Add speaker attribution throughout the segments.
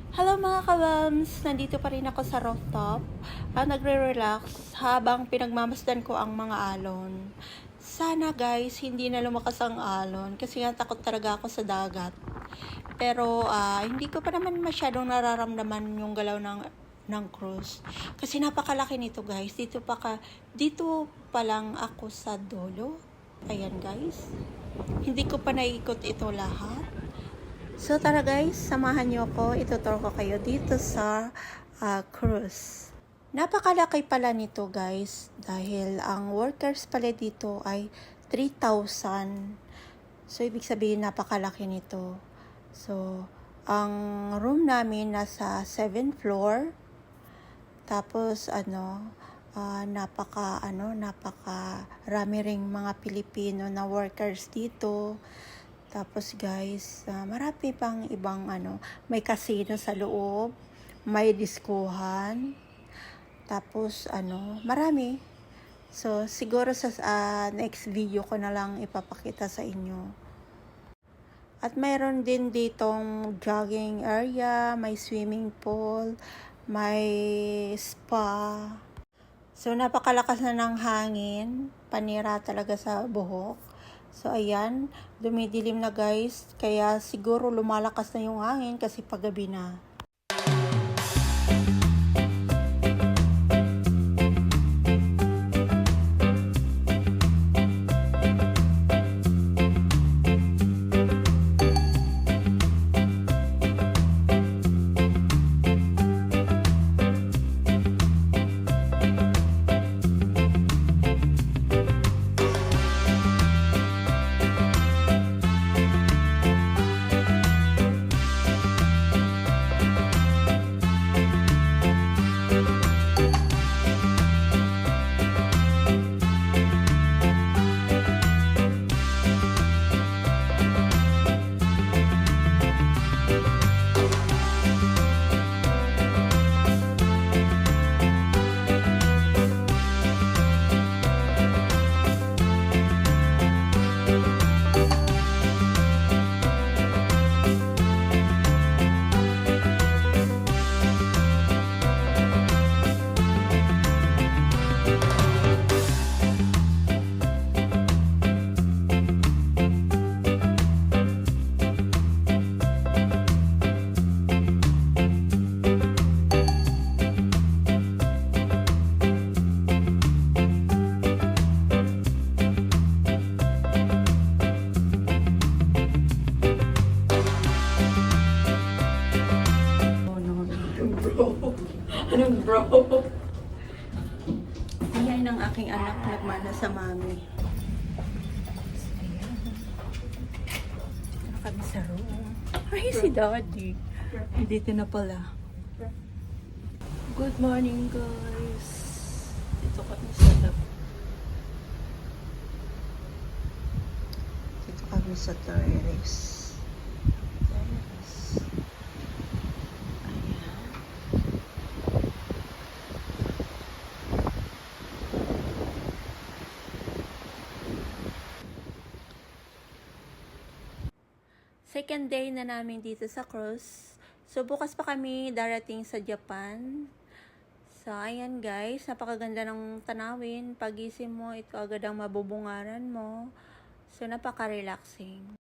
Speaker 1: Hello mga kabams! Nandito pa rin ako sa rooftop. Nagre-relax habang pinagmamasdan ko ang mga alon. Sana guys, hindi na lumakas ang alon kasi nga takot talaga ako sa dagat. Pero hindi ko pa naman masyadong nararamdaman yung galaw ng cruise. Kasi napakalaki nito guys. Dito pa lang ako sa dulo. Ayan guys. Hindi ko pa naiikot ito lahat. So tara guys, samahan niyo ako, ituturo ko kayo dito sa cruise. Napakalaki pala nito guys, dahil ang workers pala dito ay 3,000. So ibig sabihin napakalaki nito. So ang room namin nasa 7th floor. Tapos napaka rami ring mga Pilipino na workers dito. Tapos guys, marami pang ibang may casino sa loob, may diskuhan. Tapos marami. So siguro sa next video ko na lang ipapakita sa inyo. At mayroon din ditong jogging area, may swimming pool, may spa. So napakalakas na ng hangin, panira talaga sa buhok. So ayan, dumidilim na guys, kaya siguro lumalakas na yung hangin kasi paggabi na. Anong bro? Ayan ang aking anak nagmana sa mami. Ano kami sa room? Ay, si daddy. Dito na pala. Good morning guys. Dito kami sa terrace. Second day na namin dito sa cruise. So, bukas pa kami darating sa Japan. So, ayan guys, napakaganda ng tanawin. Pagising mo, ito agad ang mabubungaran mo. So, napaka-relaxing.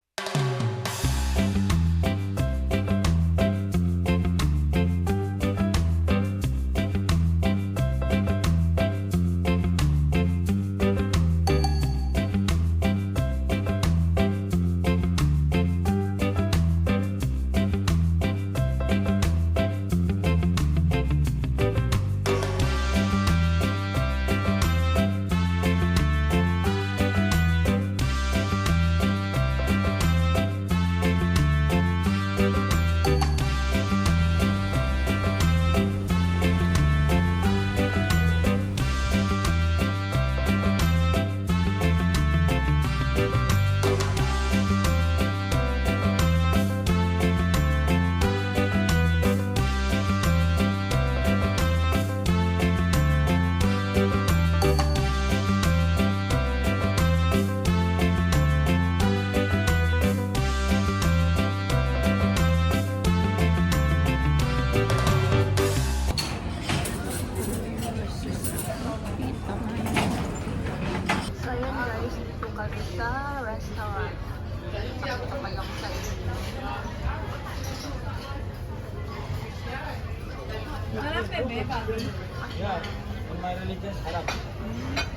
Speaker 2: Harap bebe, babi.
Speaker 3: Yeah, in my religion, Arab.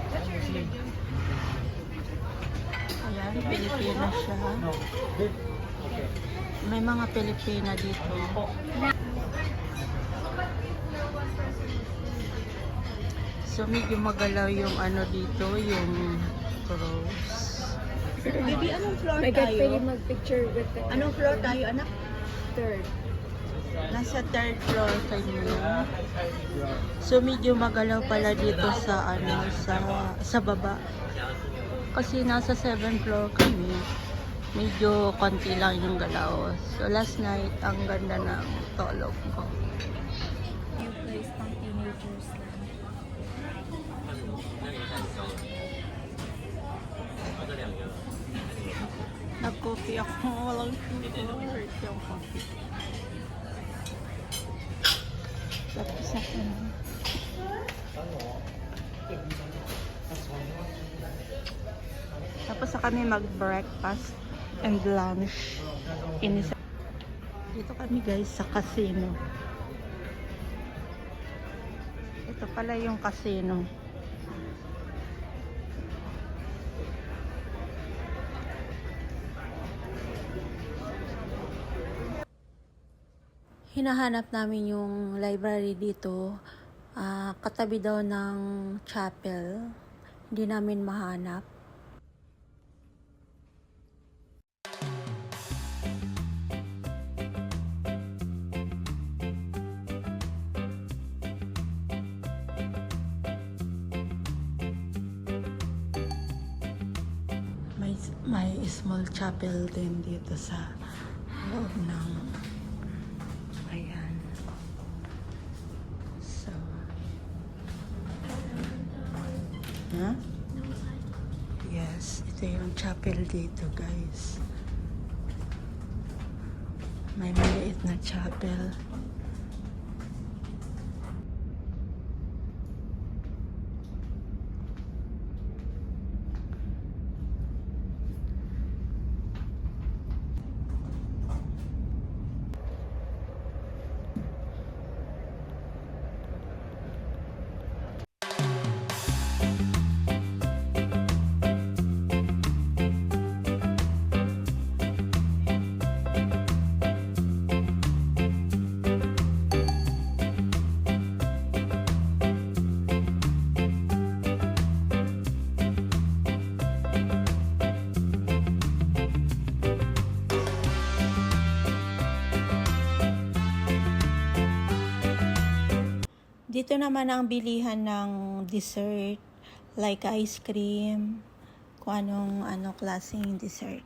Speaker 3: Muslim.
Speaker 1: Ayan, Pilipina siya.
Speaker 3: No, beef. Okay.
Speaker 1: May mga Pilipina dito. So medyo magalaw yung ano dito, yung cross.
Speaker 4: Baby, anong floor
Speaker 2: My God,
Speaker 4: tayo?
Speaker 2: pwede mag-picture with the...
Speaker 4: Anong floor tayo, anak?
Speaker 2: Third.
Speaker 1: Nasa third floor kami. So medyo magalaw pala dito sa ano sa baba. Kasi nasa 7th floor kami. Medyo konti lang yung galaw. So last night ang ganda ng tulog ko.
Speaker 2: Yung place pang teenagers lang.
Speaker 1: Nag-coffee ako. Walang sugar. Yung coffee. Tapos ako na. Tapos na kami mag-breakfast and lunch. Dito kami guys sa casino. Ito pala yung casino. Hinahanap namin yung library dito. Katabi daw ng chapel. Hindi namin mahanap. May small chapel din dito sa loob ng ayan. So yes, ito yung chapel dito guys. May maliit na chapel. Dito naman ang bilihan ng dessert, like ice cream, kung anong klaseng dessert.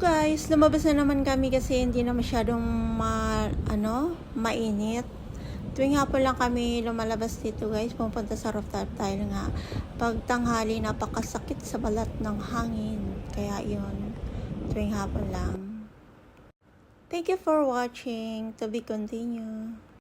Speaker 1: Guys, lumabas na naman kami kasi hindi na masyadong mainit. Tuwing hapon lang kami lumalabas dito guys, pupunta sa rooftop dahil nga pag tanghali napakasakit sa balat ng hangin. Kaya yun, tuwing hapon lang. Thank you for watching. To be continued.